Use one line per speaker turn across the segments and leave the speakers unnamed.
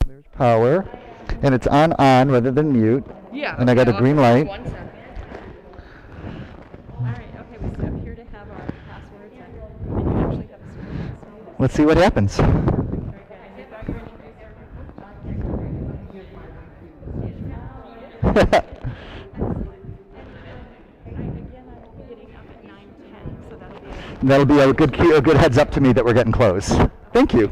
There's power, and it's on rather than mute.
Yeah.
And I got a green light.
1 second. All right. Okay. We sit up here to have our passwords, and you actually have a screen.
Let's see what happens.
Very good. And you've got your introducer. Again, I will be getting up at 9:10, so
That'll be a good heads up to me that we're getting close. Thank you.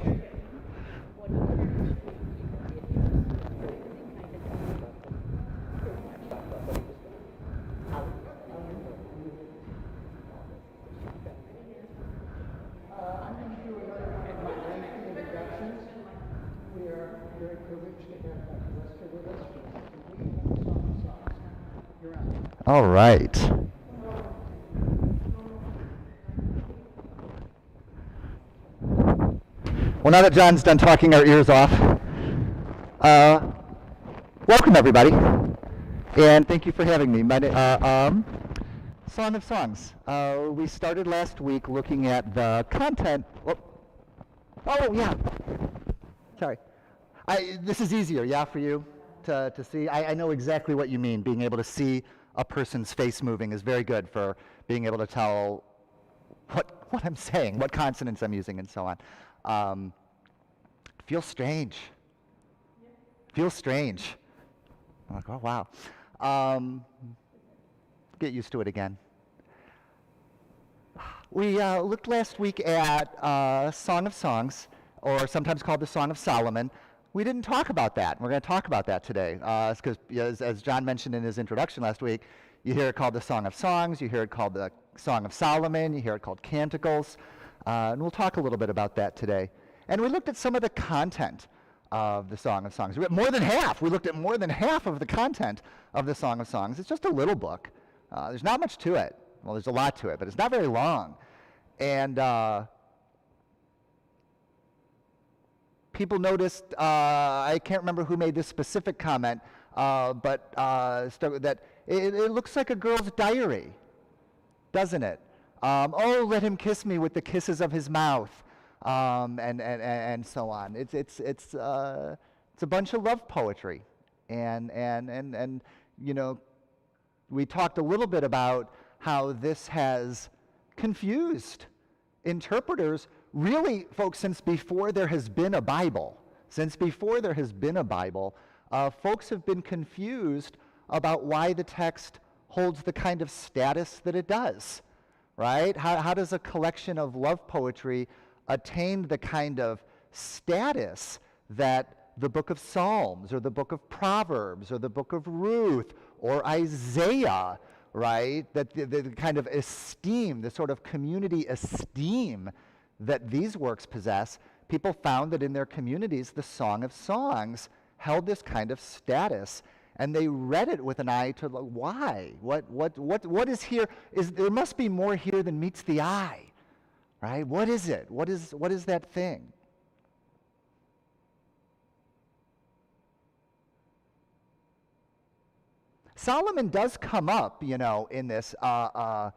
All right. Well, now that John's done talking our ears off, welcome everybody, and thank you for having me. Song of Songs. We started last week looking at the content. Oh yeah. Sorry. This is easier, yeah, for you to see. I know exactly what you mean. Being able to see a person's face moving is very good for being able to tell what I'm saying, what consonants I'm using, and so on. Feels strange. Feels strange. I'm like, oh wow. Get used to it again. We looked last week at Song of Songs, or sometimes called the Song of Solomon. We didn't talk about that. We're going to talk about that today. Because as John mentioned in his introduction last week, you hear it called the Song of Songs, you hear it called the Song of Solomon, you hear it called Canticles, and we'll talk a little bit about that today. And we looked at some of the content of the Song of Songs. We looked at more than half of the content of the Song of Songs. It's just a little book. There's not much to it. Well, there's a lot to it, but it's not very long. And people noticed, I can't remember who made this specific comment, but that it looks like a girl's diary, doesn't it? Oh, let him kiss me with the kisses of his mouth, and so on. It's a bunch of love poetry, and you know, we talked a little bit about how this has confused interpreters, really, folks, since before there has been a Bible. Folks have been confused about why the text holds the kind of status that it does, right? How does a collection of love poetry attain the kind of status that the book of Psalms or the book of Proverbs or the book of Ruth or Isaiah, right? That the kind of esteem, the sort of community esteem that these works possess, people found that in their communities, the Song of Songs held this kind of status, and they read it with an eye to why? What is here? There must be more here than meets the eye, right? What is it? What is that thing? Solomon does come up, you know, in this, the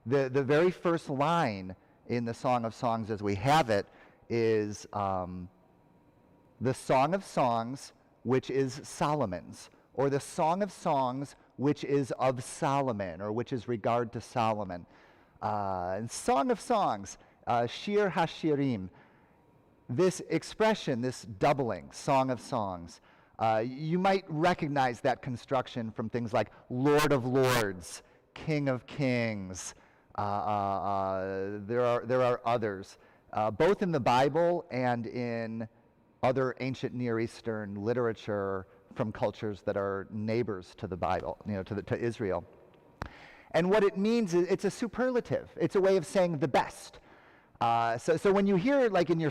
very first line in the Song of Songs as we have it is the Song of Songs, which is Solomon's, or the Song of Songs, which is of Solomon, or which is regard to Solomon. And Song of Songs, Shir HaShirim, this expression, this doubling, Song of Songs, you might recognize that construction from things like Lord of Lords, King of Kings. There are others, both in the Bible and in other ancient Near Eastern literature from cultures that are neighbors to the Bible, you know, to Israel. And what it means is it's a superlative. It's a way of saying the best. So when you hear, like in your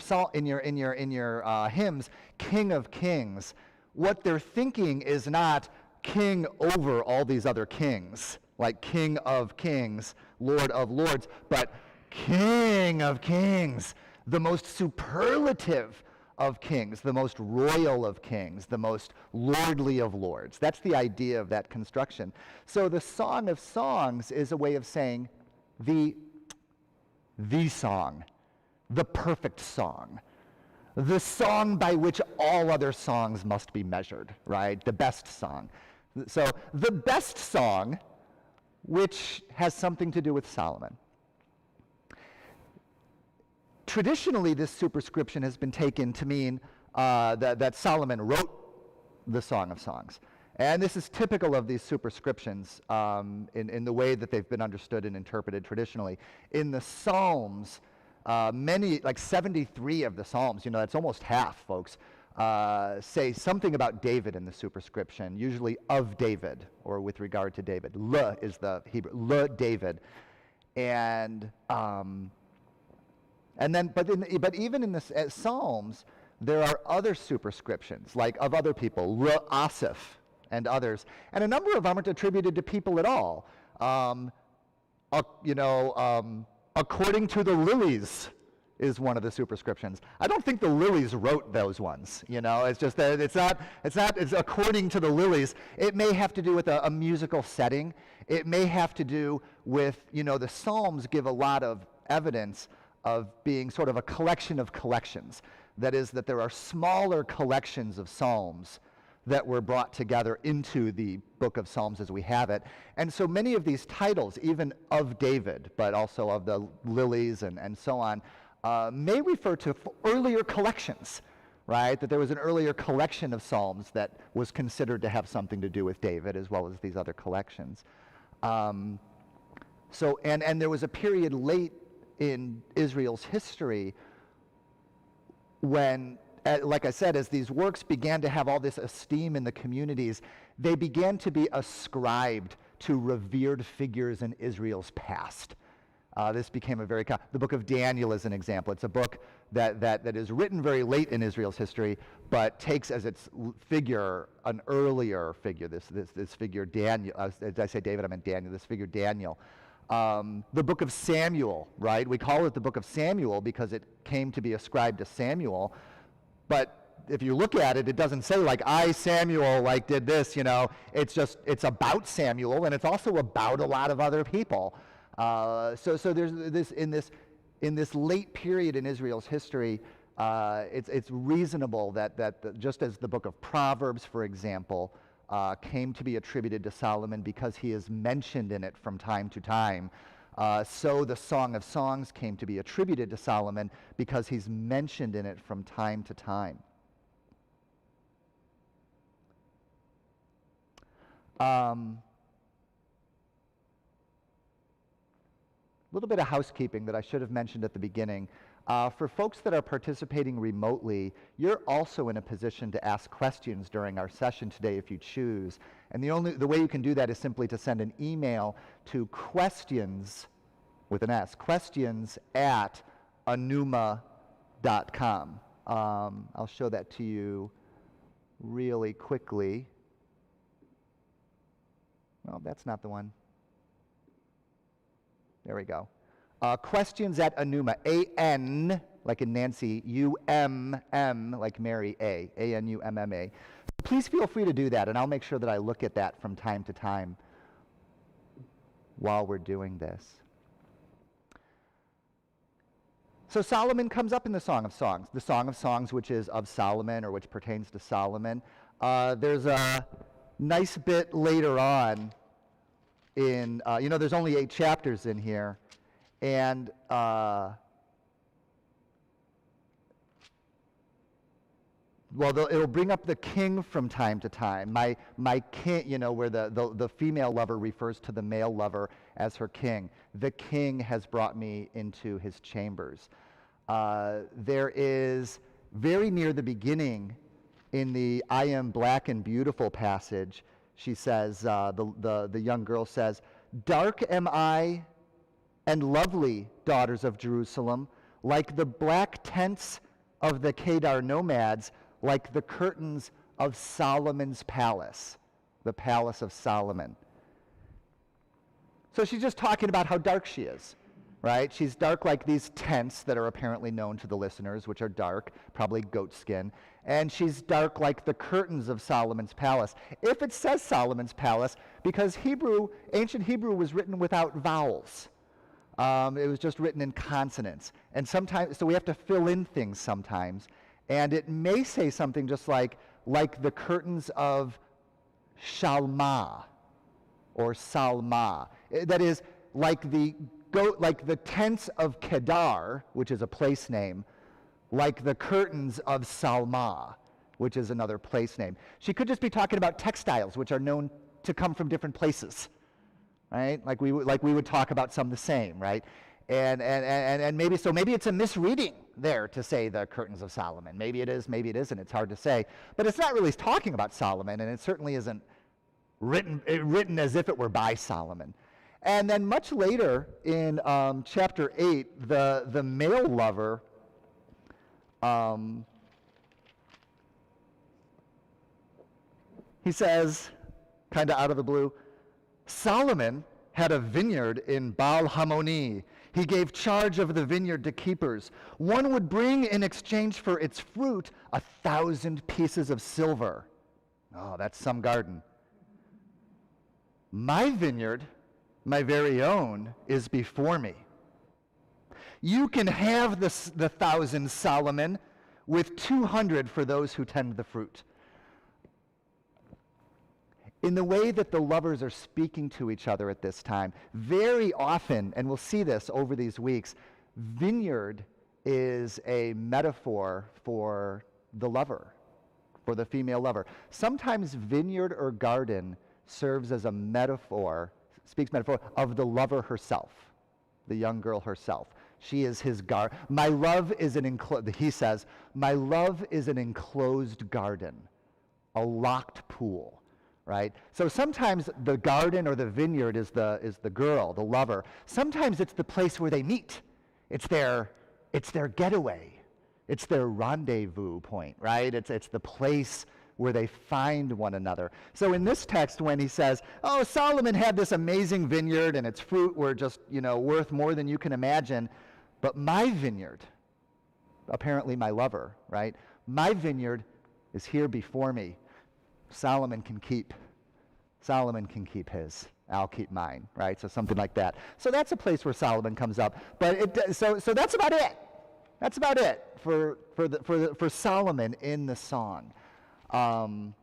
hymns, King of Kings, what they're thinking is not king over all these other kings, like King of Kings, Lord of Lords, but King of Kings, the most superlative of kings, the most royal of kings, the most lordly of lords. That's the idea of that construction. So the Song of Songs is a way of saying the song, the perfect song, the song by which all other songs must be measured, right? The best song. So the best song, which has something to do with Solomon. Traditionally, this superscription has been taken to mean that Solomon wrote the Song of Songs. And this is typical of these superscriptions in the way that they've been understood and interpreted traditionally. In the Psalms, many, like 73 of the Psalms, that's almost half, folks, say something about David in the superscription, usually of David, or with regard to David. Le is the Hebrew, le David. And then, but even in the Psalms, there are other superscriptions, like of other people, le Asaph and others, and a number of them aren't attributed to people at all. According to the lilies is one of the superscriptions. I don't think the lilies wrote those ones. It's just that it's according to the lilies. It may have to do with a musical setting. It may have to do with, the Psalms give a lot of evidence of being sort of a collection of collections. That is, that there are smaller collections of Psalms that were brought together into the book of Psalms as we have it. And so many of these titles, even of David, but also of the lilies and so on, may refer to earlier collections, right? That there was an earlier collection of Psalms that was considered to have something to do with David, as well as these other collections. And there was a period late in Israel's history when, like I said, as these works began to have all this esteem in the communities, they began to be ascribed to revered figures in Israel's past. This became the book of Daniel is an example. It's a book that is written very late in Israel's history, but takes as its figure an earlier figure, this figure Daniel. Did I say David? I meant Daniel, this figure Daniel. The book of Samuel, right? We call it the book of Samuel because it came to be ascribed to Samuel. But if you look at it, it doesn't say like, I, Samuel, did this, It's about Samuel, and it's also about a lot of other people. So there's this, in this late period in Israel's history, it's reasonable that just as the book of Proverbs, for example, came to be attributed to Solomon because he is mentioned in it from time to time. So the Song of Songs came to be attributed to Solomon because he's mentioned in it from time to time. A little bit of housekeeping that I should have mentioned at the beginning. For folks that are participating remotely, you're also in a position to ask questions during our session today if you choose. And the way you can do that is simply to send an email to questions, with an S, questions@anuma.com. I'll show that to you really quickly. Well, that's not the one. There we go. Questions@anuma, A-N, like in Nancy, U-M-M, like Mary, A, A-N-U-M-M-A. Please feel free to do that, and I'll make sure that I look at that from time to time while we're doing this. So Solomon comes up in the Song of Songs, which is of Solomon, or which pertains to Solomon. There's a nice bit later on in, there's only 8 chapters in here, and it'll bring up the king from time to time. My king, where the female lover refers to the male lover as her king. The king has brought me into his chambers. There is, very near the beginning, in the I am black and beautiful passage, she says, the young girl says, dark am I and lovely, daughters of Jerusalem, like the black tents of the Kedar nomads, like the curtains of Solomon's palace, the palace of Solomon. So she's just talking about how dark she is, right? She's dark like these tents that are apparently known to the listeners, which are dark, probably goat skin. And she's dark like the curtains of Solomon's palace. If it says Solomon's palace, because ancient Hebrew was written without vowels. It was just written in consonants. And sometimes, so we have to fill in things sometimes. And it may say something just like the curtains of Shalma or Salma. That is, like the tents of Kedar, which is a place name, like the curtains of Salma, which is another place name. She could just be talking about textiles, which are known to come from different places, right? Like we would talk about some the same, right? And maybe it's a misreading there to say the curtains of Solomon. Maybe it is, maybe it isn't. It's hard to say. But it's not really talking about Solomon, and it certainly isn't written as if it were by Solomon. And then much later in chapter 8, the male lover he says, kind of out of the blue, Solomon had a vineyard in Baal Hamoni. He gave charge of the vineyard to keepers. One would bring in exchange for its fruit 1,000 pieces of silver. Oh, that's some garden. My vineyard, my very own, is before me. You can have the 1,000, Solomon, with 200 for those who tend the fruit. In the way that the lovers are speaking to each other at this time, very often, and we'll see this over these weeks, vineyard is a metaphor for the lover, for the female lover. Sometimes vineyard or garden serves as a metaphor, of the lover herself, the young girl herself. She is his garden. My love is he says, my love is an enclosed garden, a locked pool. Right? So sometimes the garden or the vineyard is the girl, the lover. Sometimes it's the place where they meet. It's their getaway. It's their rendezvous point, right? It's the place where they find one another. So in this text, when he says, "Oh, Solomon had this amazing vineyard and its fruit were just, worth more than you can imagine, but my vineyard, apparently my lover, right? My vineyard is here before me. Solomon can keep his. I'll keep mine, right? So something like that. So that's a place where Solomon comes up. But so that's about it. That's about it for Solomon in the song. So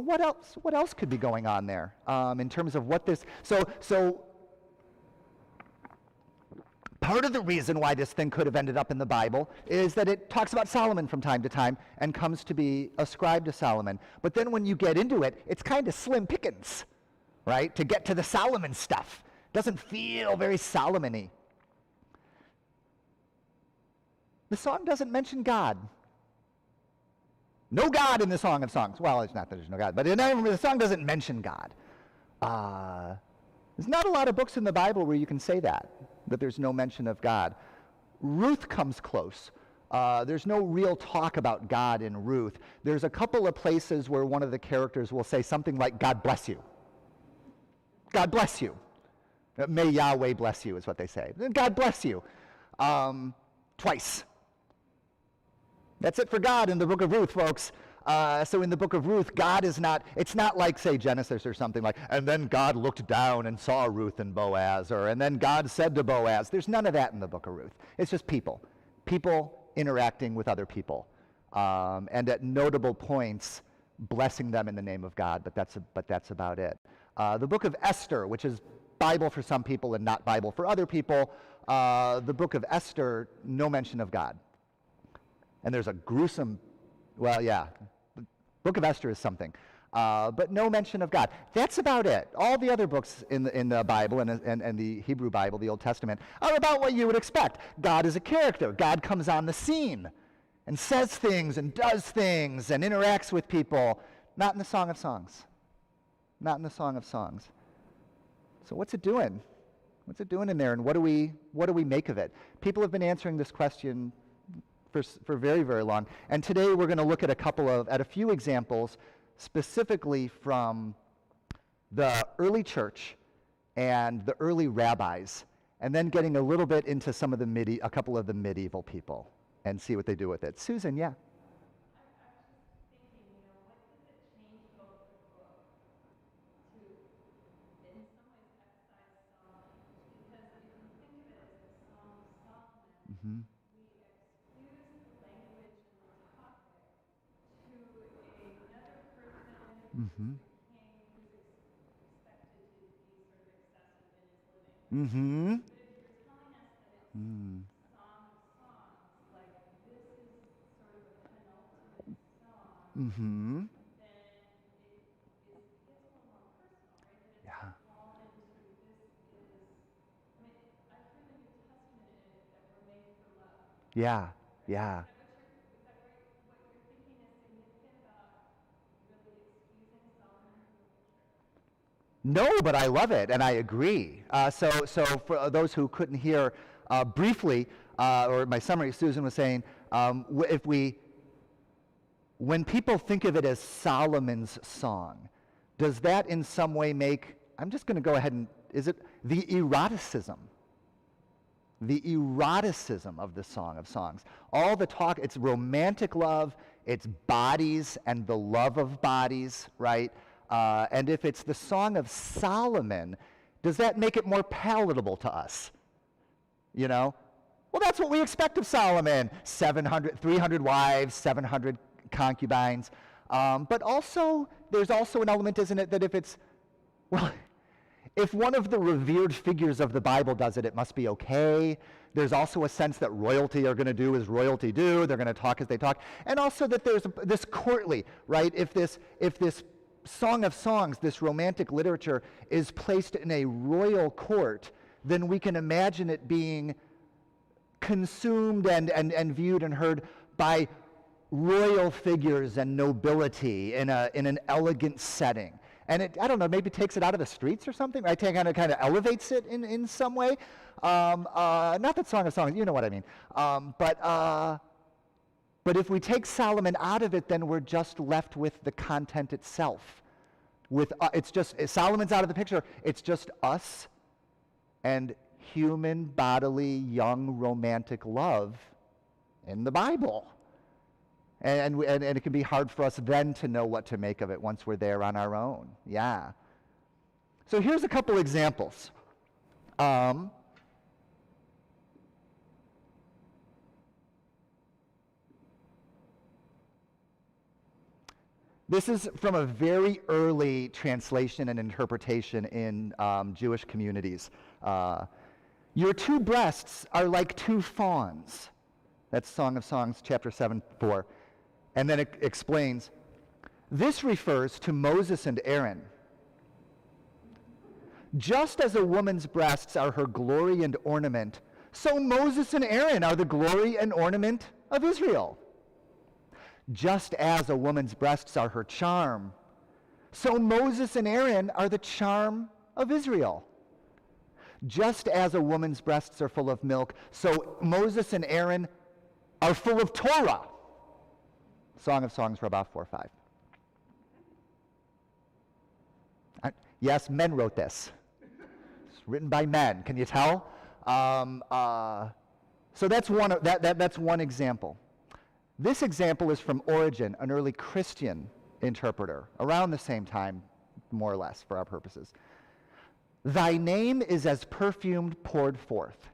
what else? What else could be going on there in terms of what this? So part of the reason why this thing could have ended up in the Bible is that it talks about Solomon from time to time and comes to be ascribed to Solomon. But then when you get into it, it's kind of slim pickings, right? To get to the Solomon stuff. Doesn't feel very Solomon-y. The song doesn't mention God. No God in the Song of Songs. Well, it's not that there's no God, but the song doesn't mention God. There's not a lot of books in the Bible where you can say that there's no mention of God. Ruth comes close. There's no real talk about God in Ruth. There's a couple of places where one of the characters will say something like, God bless you. God bless you. May Yahweh bless you is what they say. God bless you. Twice. That's it for God in the book of Ruth, folks. So in the book of Ruth, God is not, it's not like, say, Genesis or something like, and then God looked down and saw Ruth and Boaz, and then God said to Boaz. There's none of that in the book of Ruth. It's just people interacting with other people, and at notable points, blessing them in the name of God, but that's about it. The book of Esther, which is Bible for some people and not Bible for other people, the book of Esther, no mention of God. And there's a gruesome, the book of Esther is something, but no mention of God. That's about it. All the other books in the Bible and the Hebrew Bible, the Old Testament, are about what you would expect. God is a character. God comes on the scene and says things and does things and interacts with people. Not in the Song of Songs. Not in the Song of Songs. So what's it doing? What's it doing in there, and what do we make of it? People have been answering this question for very, very long. And today we're going to look at a few examples specifically from the early church and the early rabbis, and then getting a little bit into a couple of the medieval people and see what they do with it. Susan, yeah. Mm-hmm. Mm-hmm. Mm. Mm-hmm. Yeah. Yeah. Yeah. No, but I love it, and I agree. So for those who couldn't hear briefly, or my summary, Susan was saying, when people think of it as Solomon's song, does that in some way make, I'm just going to go ahead and, is it the eroticism? The eroticism of the Song of Songs. All the talk, it's romantic love, it's bodies and the love of bodies, right? And if it's the Song of Solomon, does that make it more palatable to us? You know? Well, that's what we expect of Solomon. 300 wives, 700 concubines. But also, there's also an element, isn't it, that if it's, well, if one of the revered figures of the Bible does it, it must be okay. There's also a sense that royalty are going to do as royalty do. They're going to talk as they talk. And also that there's this courtly, right? If this Song of Songs, this romantic literature, is placed in a royal court, then we can imagine it being consumed and viewed and heard by royal figures and nobility in an elegant setting. And it, I don't know, maybe takes it out of the streets or something, right? Kind of elevates it in some way. Not that Song of Songs, you know what I mean. But if we take Solomon out of it, then we're just left with the content itself. It's just, Solomon's out of the picture. It's just us and human, bodily, young, romantic love in the Bible. And it can be hard for us then to know what to make of it once we're there on our own. Yeah. So here's a couple examples. This is from a very early translation and interpretation in Jewish communities. Your two breasts are like two fawns. That's Song of Songs, chapter 7:4. And then it explains, this refers to Moses and Aaron. Just as a woman's breasts are her glory and ornament, so Moses and Aaron are the glory and ornament of Israel. Just as a woman's breasts are her charm, so Moses and Aaron are the charm of Israel. Just as a woman's breasts are full of milk, so Moses and Aaron are full of Torah. Song of Songs, Rabbi 4:5. Yes, men wrote this. It's written by men. Can you tell? So that's one example. This example is from Origen, an early Christian interpreter, around the same time, more or less, for our purposes. Thy name is as perfume poured forth,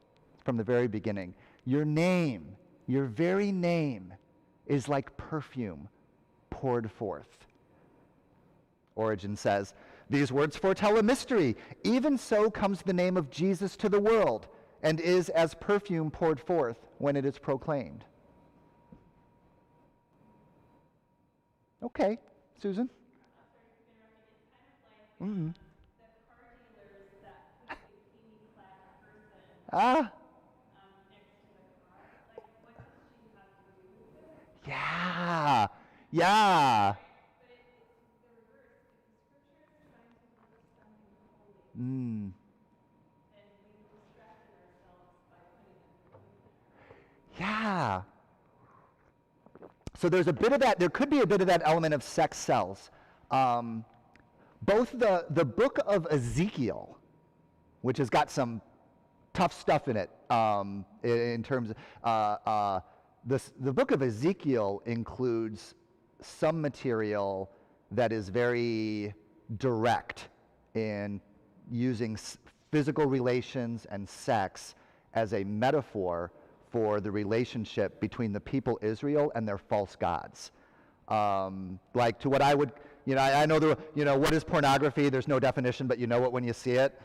from the very beginning. Your name, your very name, is like perfume poured forth. Origen says, these words foretell a mystery. Even so comes the name of Jesus to the world, and is as perfume poured forth when it is proclaimed. Okay, Susan? Mm-hmm. Yeah, yeah. Mm. Yeah. So there's a bit of that, there could be a bit of that element of sex sells. Both the book of Ezekiel, which has got some tough stuff in it, in terms of, the book of Ezekiel includes some material that is very direct in using physical relations and sex as a metaphor for the relationship between the people Israel and their false gods. Like to what I would I know what is pornography? There's no definition, but you know it when you see it.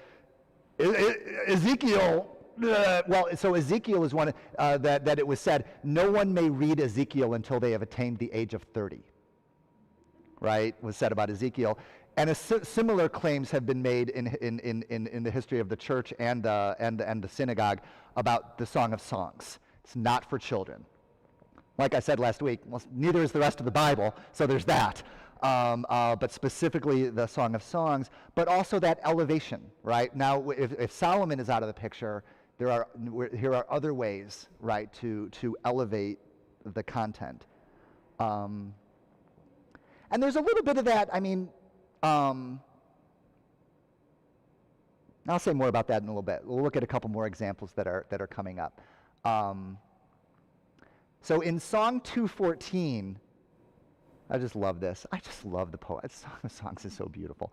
Ezekiel, so Ezekiel is one that it was said, no one may read Ezekiel until they have attained the age of 30, right, was said about Ezekiel. And similar claims have been made in the history of the church and the synagogue about the Song of Songs. It's not for children. Like I said last week, well, neither is the rest of the Bible, so there's that. But specifically the Song of Songs, but also that elevation, right? Now, if Solomon is out of the picture, here are other ways, right, to elevate the content. And there's a little bit of that, I'll say more about that in a little bit. We'll look at a couple more examples that are coming up. So in Song 214, I just love this. I just love the poet. Song of Songs is so beautiful.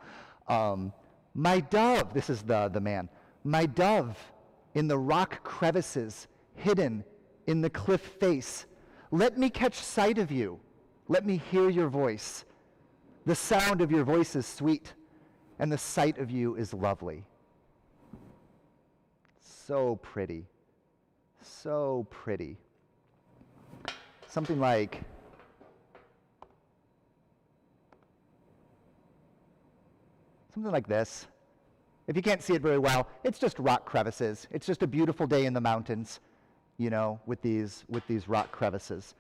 My dove, this is the man. My dove in the rock crevices, hidden in the cliff face. Let me catch sight of you. Let me hear your voice. The sound of your voice is sweet, and the sight of you is lovely. So pretty. So pretty. Something like, this. If you can't see it very well, it's just rock crevices. It's just a beautiful day in the mountains, with these rock crevices.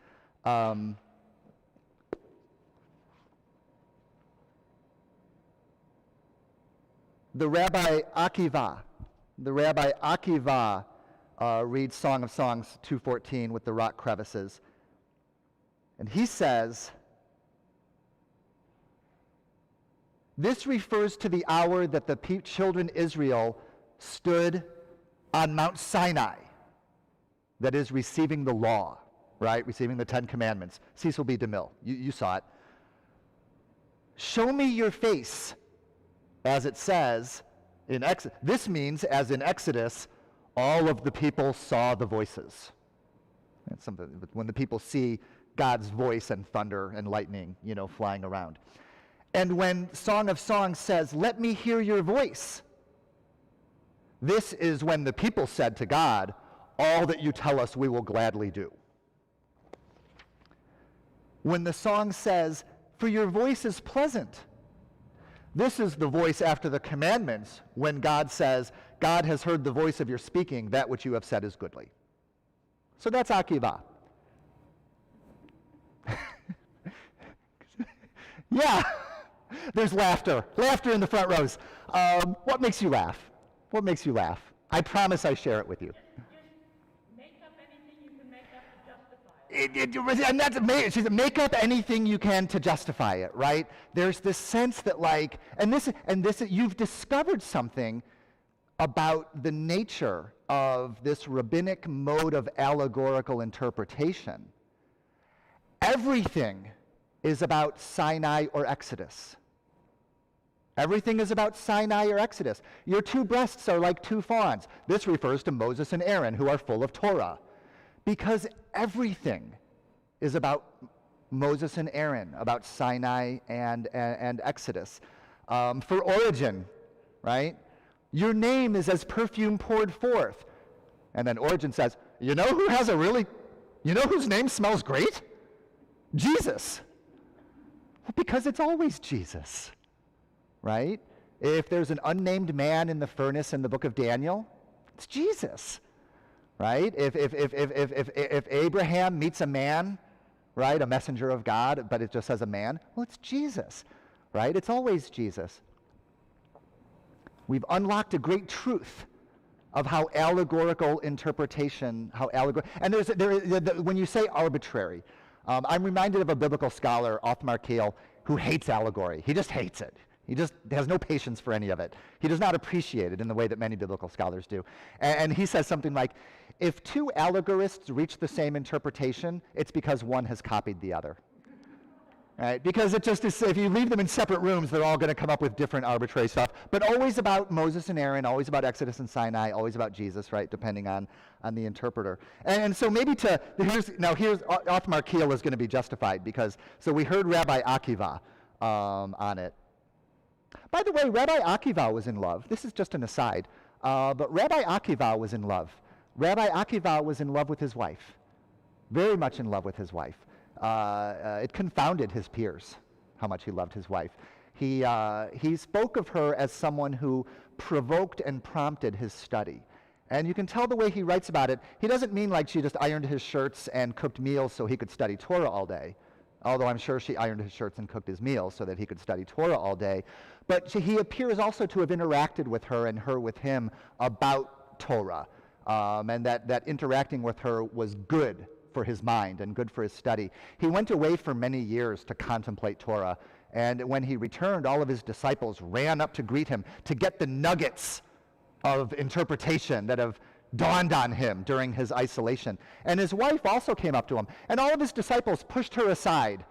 The Rabbi Akiva reads Song of Songs 2:14 with the rock crevices. And he says, this refers to the hour that the children Israel stood on Mount Sinai, that is, receiving the law, right? Receiving the 10 Commandments. Cecil B. DeMille, you saw it. Show me your face, as it says in Exodus. This means, as in Exodus, all of the people saw the voices. That's something, when the people see God's voice and thunder and lightning, flying around. And when Song of Songs says, let me hear your voice, this is when the people said to God, all that you tell us we will gladly do. When the song says, for your voice is pleasant, this is the voice after the commandments when God says, God has heard the voice of your speaking, that which you have said is goodly. So that's Akiva. Yeah, there's laughter in the front rows. What makes you laugh? What makes you laugh? I promise I share it with you.
Just make up anything you can make up to justify it.
And that's amazing. She said, make up anything you can to justify it, right? There's this sense that you've discovered something about the nature of this rabbinic mode of allegorical interpretation. Everything is about Sinai or Exodus. Everything is about Sinai or Exodus. Your two breasts are like two fawns. This refers to Moses and Aaron, who are full of Torah. Because everything is about Moses and Aaron, about Sinai and Exodus. For Origen, right? Your name is as perfume poured forth. And then Origen says, you know whose name smells great? Jesus. Because it's always Jesus, right? If there's an unnamed man in the furnace in the book of Daniel, it's Jesus, right? If Abraham meets a man, right, a messenger of God, but it just says a man, well, it's Jesus, right? It's always Jesus. We've unlocked a great truth of how allegorical interpretation, and when you say arbitrary, I'm reminded of a biblical scholar, Othmar Kiel, who hates allegory. He just hates it. He just has no patience for any of it. He does not appreciate it in the way that many biblical scholars do. And he says something like, if two allegorists reach the same interpretation, it's because one has copied the other. Right? Because it just is, if you leave them in separate rooms, they're all going to come up with different arbitrary stuff. But always about Moses and Aaron, always about Exodus and Sinai, always about Jesus, right? Depending on the interpreter. And so maybe here's Othmar Kiel is going to be justified because, so we heard Rabbi Akiva on it. By the way, Rabbi Akiva was in love. This is just an aside. But Rabbi Akiva was in love. Rabbi Akiva was in love with his wife. Very much in love with his wife. It confounded his peers how much he loved his wife. He spoke of her as someone who provoked and prompted his study. And you can tell the way he writes about it, he doesn't mean like she just ironed his shirts and cooked meals so he could study Torah all day. Although I'm sure she ironed his shirts and cooked his meals so that he could study Torah all day. But he appears also to have interacted with her and her with him about Torah. And that interacting with her was good for his mind and good for his study. He went away for many years to contemplate Torah. And when he returned, all of his disciples ran up to greet him to get the nuggets of interpretation that have dawned on him during his isolation. And his wife also came up to him. And all of his disciples pushed her aside.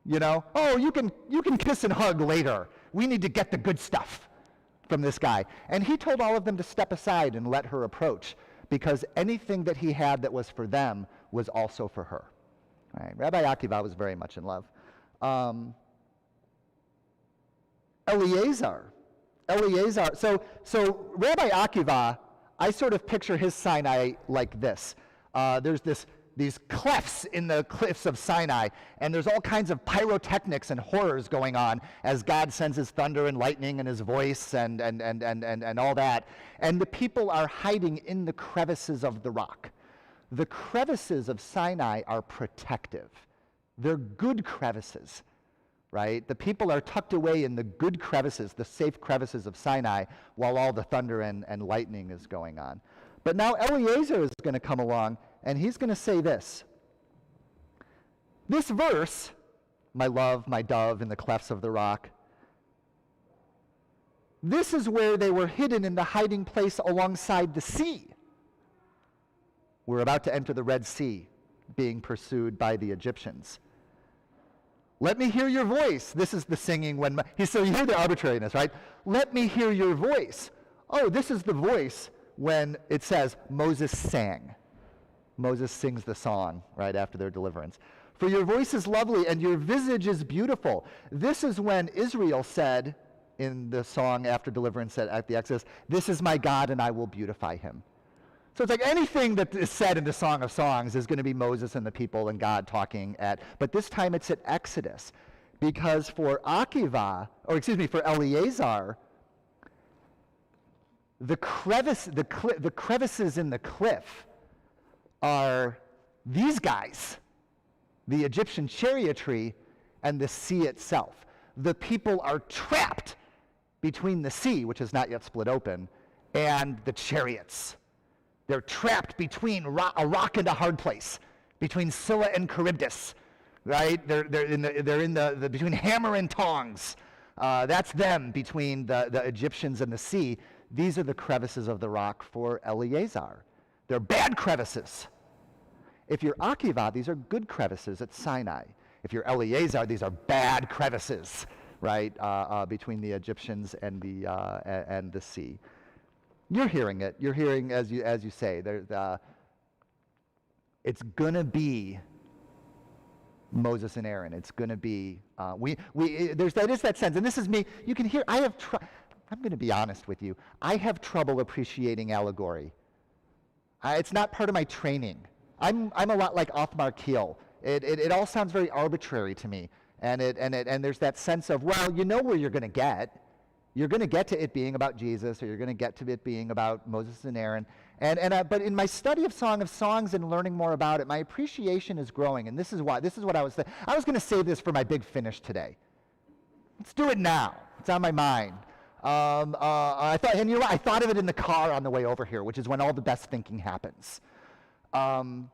You know, oh, you can kiss and hug later. We need to get the good stuff from this guy. And he told all of them to step aside and let her approach, because anything that he had that was for them was also for her. Right? Rabbi Akiva was very much in love. Eliezer. So Rabbi Akiva, I sort of picture his Sinai like this. There's these clefts in the cliffs of Sinai, and there's all kinds of pyrotechnics and horrors going on as God sends his thunder and lightning and his voice and all that. And the people are hiding in the crevices of the rock. The crevices of Sinai are protective. They're good crevices, right? The people are tucked away in the good crevices, the safe crevices of Sinai, while all the thunder and lightning is going on. But now Eliezer is going to come along, and he's going to say this. This verse, my love, my dove in the clefts of the rock, this is where they were hidden in the hiding place alongside the sea. We're about to enter the Red Sea, being pursued by the Egyptians. Let me hear your voice. This is the singing when, so you hear the arbitrariness, right? Let me hear your voice. Oh, this is the voice when it says Moses sang. Moses sings the song right after their deliverance. For your voice is lovely and your visage is beautiful. This is when Israel said in the song after deliverance at the Exodus, this is my God and I will beautify him. So it's like anything that is said in the Song of Songs is going to be Moses and the people and God talking but this time it's at Exodus. Because for Eliezer, the crevices in the cliff are these guys, the Egyptian chariotry and the sea itself. The people are trapped between the sea, which is not yet split open, and the chariots. They're trapped between a rock and a hard place, between Scylla and Charybdis, right? They're in the between hammer and tongs. That's them between the Egyptians and the sea. These are the crevices of the rock for Eliezer. They're bad crevices. If you're Akiva, these are good crevices at Sinai. If you're Eliezer, these are bad crevices, right, between the Egyptians and the sea. You're hearing it. You're hearing, as you say, it's going to be Moses and Aaron. It's going to be, that is that sense. And this is me. You can hear, I'm going to be honest with you. I have trouble appreciating allegory. It's not part of my training. I'm a lot like Othmar Kiel. It all sounds very arbitrary to me. And there's that sense of, well, you know where you're going to get. You're going to get to it being about Jesus, or you're going to get to it being about Moses and Aaron. But in my study of Song of Songs and learning more about it, my appreciation is growing. And this is what I was saying. I was going to save this for my big finish today. Let's do it now. It's on my mind. I thought of it in the car on the way over here, which is when all the best thinking happens. I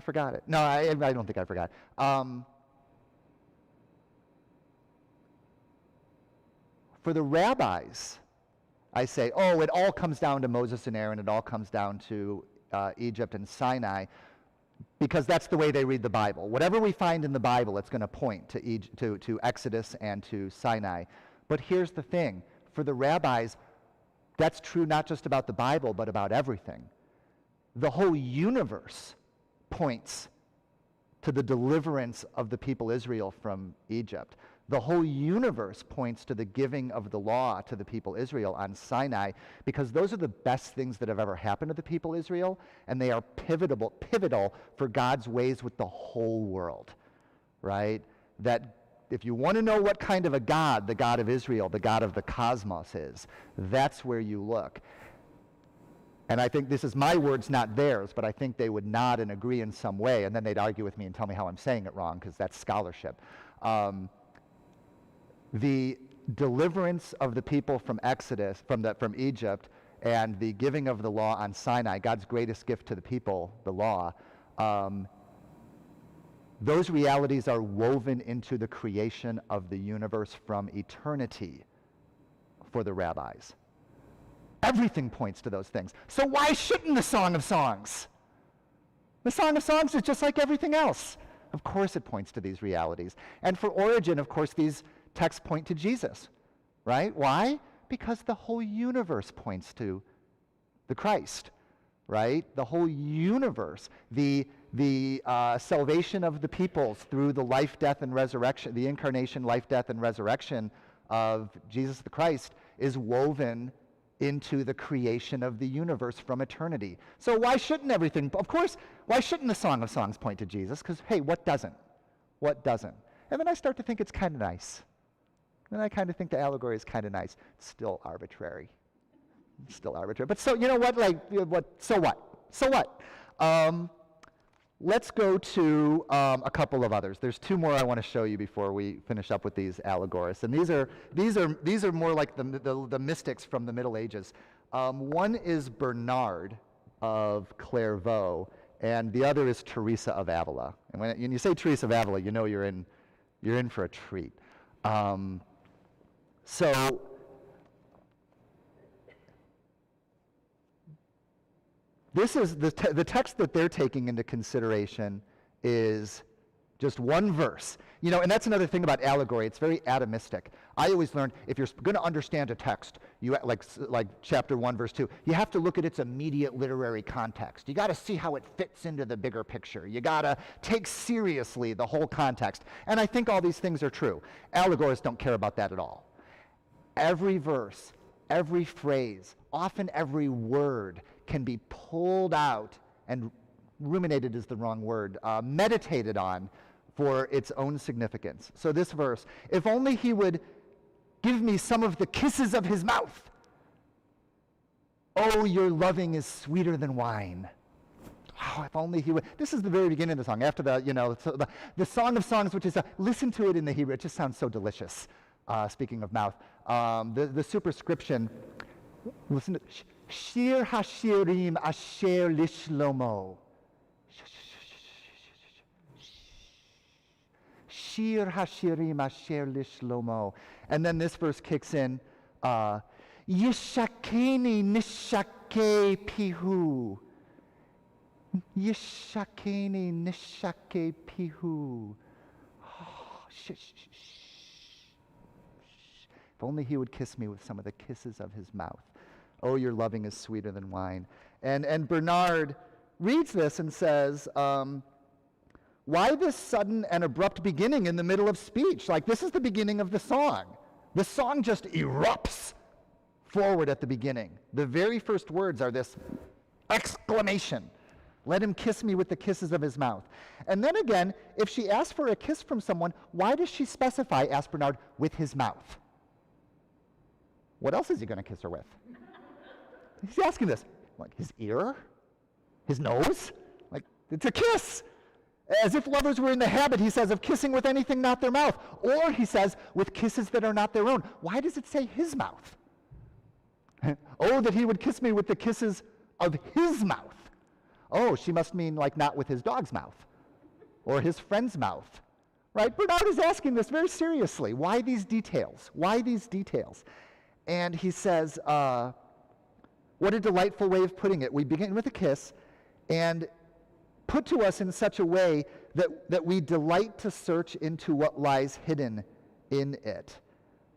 forgot it. No, I don't think I forgot. For the rabbis, I say, it all comes down to Moses and Aaron. It all comes down to Egypt and Sinai, because that's the way they read the Bible. Whatever we find in the Bible, it's going to point to Exodus and to Sinai. But here's the thing. For the rabbis, that's true not just about the Bible, but about everything. The whole universe points to the deliverance of the people Israel from Egypt. The whole universe points to the giving of the law to the people Israel on Sinai, because those are the best things that have ever happened to the people Israel, and they are pivotal for God's ways with the whole world, right? That if you want to know what kind of a God the God of Israel, the God of the cosmos is, that's where you look. And I think this is my words, not theirs, but I think they would nod and agree in some way, and then they'd argue with me and tell me how I'm saying it wrong, because that's scholarship. The deliverance of the people from Exodus, from Egypt, and the giving of the law on Sinai, God's greatest gift to the people, the law, those realities are woven into the creation of the universe from eternity for the rabbis. Everything points to those things. So why shouldn't the Song of Songs? The Song of Songs is just like everything else. Of course it points to these realities. And for Origen, of course, these texts point to Jesus, right? Why? Because the whole universe points to the Christ, right? The whole universe, the salvation of the peoples through the life, death, and resurrection, the incarnation, life, death, and resurrection of Jesus the Christ is woven into the creation of the universe from eternity. So why shouldn't everything, of course, why shouldn't the Song of Songs point to Jesus? Because, hey, what doesn't? What doesn't? And then I start to think it's kind of nice. And I kind of think the allegory is kind of nice. It's still arbitrary. It's still arbitrary. But so, you know what, so what? So what? Let's go to a couple of others. There's two more I want to show you before we finish up with these allegories. And these are more like the mystics from the Middle Ages. One is Bernard of Clairvaux, and the other is Teresa of Avila. And when you say Teresa of Avila, you know you're in for a treat. So this is the text that they're taking into consideration is just one verse. You know, and that's another thing about allegory. It's very atomistic. I always learned if you're going to understand a text, you like chapter 1, verse 2, you have to look at its immediate literary context. You got to see how it fits into the bigger picture. You got to take seriously the whole context. And I think all these things are true. Allegorists don't care about that at all. Every verse, every phrase, often every word can be pulled out and ruminated is the wrong word, meditated on for its own significance. So this verse, if only he would give me some of the kisses of his mouth. Oh, your loving is sweeter than wine. Oh, if only he would. This is the very beginning of the song. After the Song of Songs, which is, listen to it in the Hebrew. It just sounds so delicious. Speaking of mouth. The superscription, listen to Shir Hashirim Asher Lishlomo. Shir Hashirim Asher Lishlomo. And then this verse kicks in, Yishakeni Nishake Pihu. Yishakeni Nishake Pihu. If only he would kiss me with some of the kisses of his mouth. Oh, your loving is sweeter than wine. And Bernard reads this and says, why this sudden and abrupt beginning in the middle of speech? Like, this is the beginning of the song. The song just erupts forward at the beginning. The very first words are this exclamation. Let him kiss me with the kisses of his mouth. And then again, if she asks for a kiss from someone, why does she specify, asked Bernard, with his mouth? What else is he going to kiss her with? He's asking this. Like, his ear? His nose? Like, it's a kiss. As if lovers were in the habit, he says, of kissing with anything not their mouth. Or, he says, with kisses that are not their own. Why does it say his mouth? Oh, that he would kiss me with the kisses of his mouth. Oh, she must mean, like, not with his dog's mouth. Or his friend's mouth. Right? Bernard is asking this very seriously. Why these details? Why these details? And he says, what a delightful way of putting it. We begin with a kiss, and put to us in such a way that we delight to search into what lies hidden in it,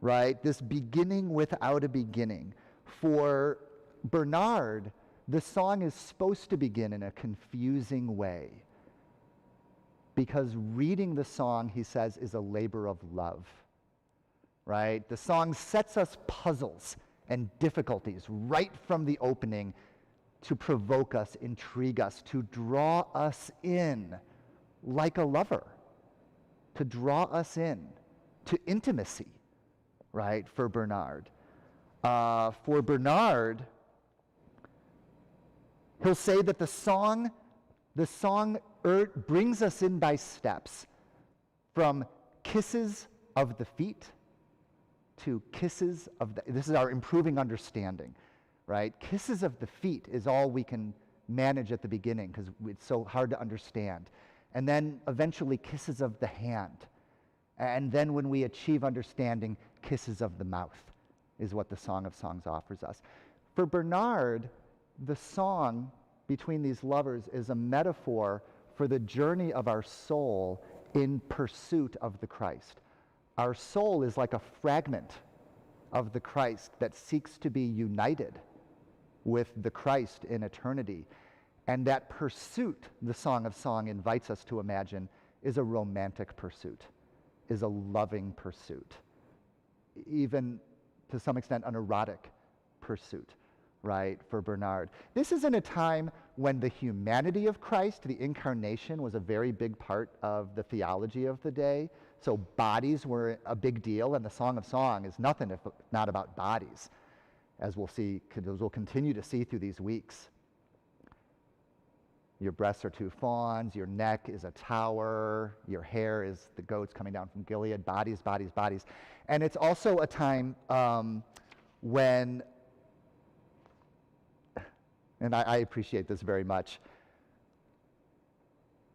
right? This beginning without a beginning. For Bernard, the song is supposed to begin in a confusing way. because reading the song, he says, is a labor of love, right? The song sets us puzzles and difficulties right from the opening to provoke us, intrigue us, to draw us in like a lover, to draw us in to intimacy, right, for Bernard. For Bernard, he'll say that the song brings us in by steps from kisses of the feet to kisses of the, this is our improving understanding, right? Kisses of the feet is all we can manage at the beginning because it's so hard to understand. And then eventually kisses of the hand. And then when we achieve understanding, kisses of the mouth is what the Song of Songs offers us. For Bernard, the song between these lovers is a metaphor for the journey of our soul in pursuit of the Christ. Our soul is like a fragment of the Christ that seeks to be united with the Christ in eternity. And that pursuit, the Song of Song invites us to imagine, is a romantic pursuit, is a loving pursuit, even to some extent an erotic pursuit, right, for Bernard. This is in a time when the humanity of Christ, the incarnation, was a very big part of the theology of the day. So bodies were a big deal, and the Song of Song is nothing if not about bodies, as we'll see, as we'll continue to see through these weeks. Your breasts are two fawns, your neck is a tower, your hair is the goats coming down from Gilead, bodies, bodies, bodies. And it's also a time when, and I appreciate this very much,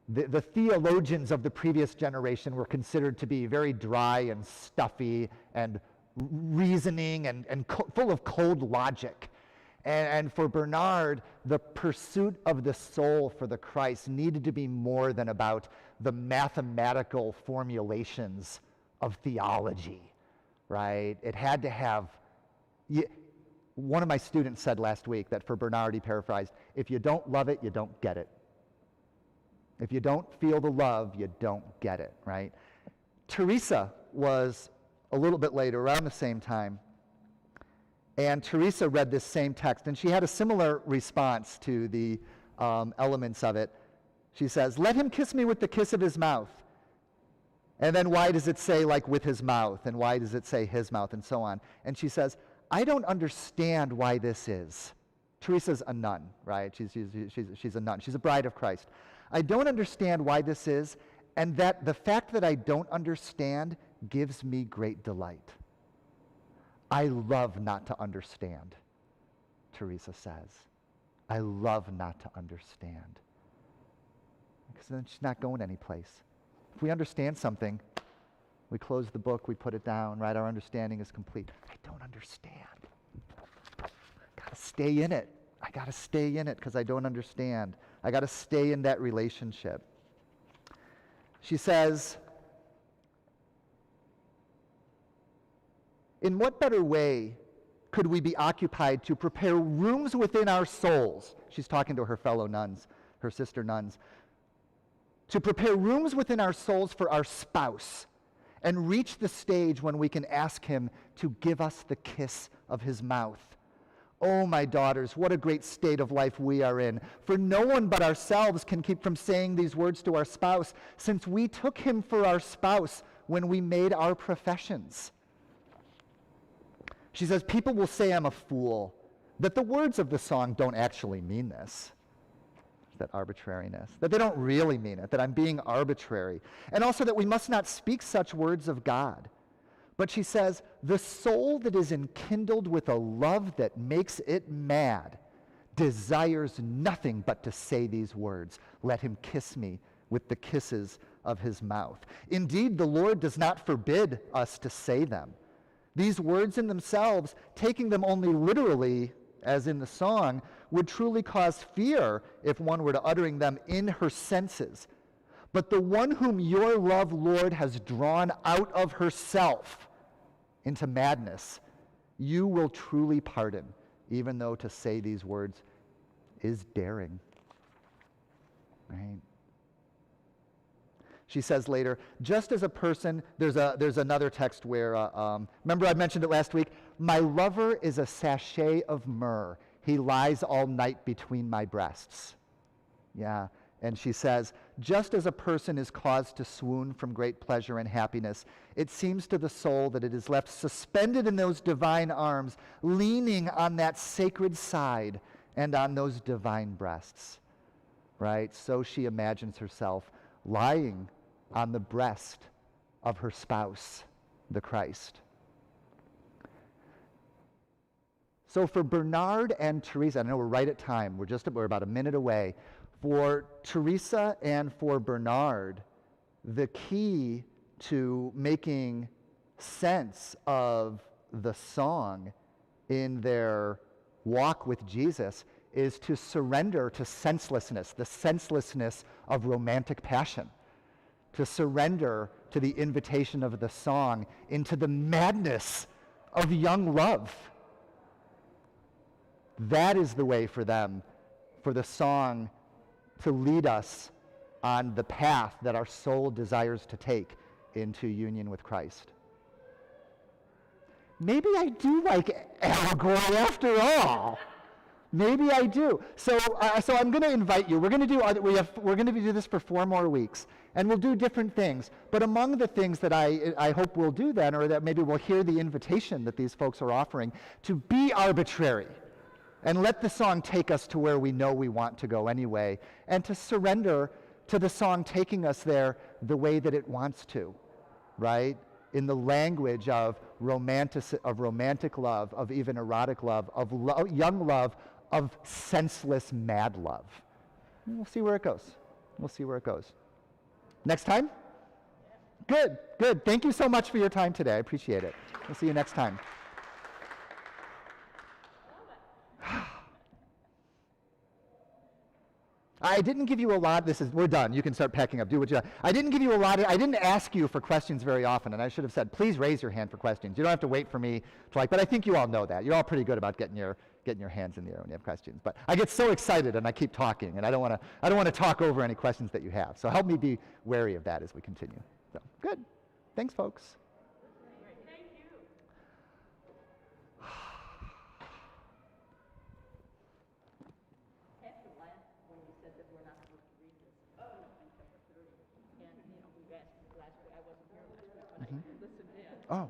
the theologians of the previous generation were considered to be very dry and stuffy and reasoning and full of cold logic. And for Bernard, the pursuit of the soul for the Christ needed to be more than about the mathematical formulations of theology, right? It had to have, one of my students said last week that for Bernard, he paraphrased, if you don't love it, you don't get it. If you don't feel the love, you don't get it, right? Teresa was a little bit later, around the same time, and Teresa read this same text, and she had a similar response to the elements of it. She says, let him kiss me with the kiss of his mouth. And then why does it say like with his mouth? And why does it say his mouth? And so on. And she says, I don't understand why this is. Teresa's a nun, right? She's a nun. She's a bride of Christ. I don't understand why this is, and that the fact that I don't understand gives me great delight. I love not to understand, Teresa says. I love not to understand. Because then she's not going anyplace. If we understand something, we close the book, we put it down, right? Our understanding is complete. I don't understand. I gotta stay in it. I gotta stay in it because I don't understand. I gotta stay in that relationship. She says, in what better way could we be occupied to prepare rooms within our souls? She's talking to her fellow nuns, her sister nuns. To prepare rooms within our souls for our spouse and reach the stage when we can ask him to give us the kiss of his mouth. Oh, my daughters, what a great state of life we are in. For no one but ourselves can keep from saying these words to our spouse, since we took him for our spouse when we made our professions. She says, people will say I'm a fool, that the words of the song don't actually mean this, that arbitrariness, that they don't really mean it, that I'm being arbitrary, and also that we must not speak such words of God. But she says, the soul that is enkindled with a love that makes it mad desires nothing but to say these words, let him kiss me with the kisses of his mouth. Indeed, the Lord does not forbid us to say them. These words in themselves, taking them only literally, as in the song, would truly cause fear if one were to uttering them in her senses. But the one whom your love, Lord, has drawn out of herself into madness, you will truly pardon, even though to say these words is daring. Right? She says later, just as a person, there's another text where, remember I mentioned it last week, my lover is a sachet of myrrh. He lies all night between my breasts. Yeah, and she says, just as a person is caused to swoon from great pleasure and happiness, it seems to the soul that it is left suspended in those divine arms, leaning on that sacred side and on those divine breasts, right? So she imagines herself lying on the breast of her spouse, the Christ. So for Bernard and Teresa, I know we're right at time, we're about a minute away. For Teresa and for Bernard, the key to making sense of the song in their walk with Jesus is to surrender to senselessness, the senselessness of romantic passion. To surrender to the invitation of the song into the madness of young love. That is the way for them, for the song to lead us on the path that our soul desires to take into union with Christ. Maybe I do like allegory after all. Maybe I do. So I'm going to invite you. We're going to do this for 4 more weeks, and we'll do different things. But among the things that I hope we'll do then, or that maybe we'll hear the invitation that these folks are offering, to be arbitrary, and let the song take us to where we know we want to go anyway, and to surrender to the song taking us there the way that it wants to, right? In the language of romantic love, of even erotic love, of young love, of senseless mad love. And we'll see where it goes. We'll see where it goes. Next time? Good. Thank you so much for your time today. I appreciate it. We'll see you next time. I didn't give you a lot. We're done. You can start packing up. Do what you want. I didn't give you a lot. I didn't ask you for questions very often, and I should have said, please raise your hand for questions. You don't have to wait for me to but I think you all know that. You're all pretty good about getting your hands in the air when you have questions. But I get so excited and I keep talking, and I don't want to talk over any questions that you have. So help me be wary of that as we continue. So good. Thanks, folks.
Thank you.
After last, when you said that we're not supposed to read this, in chapter 30, and we've asked last week, I wasn't here last week, but I listened in.
Oh.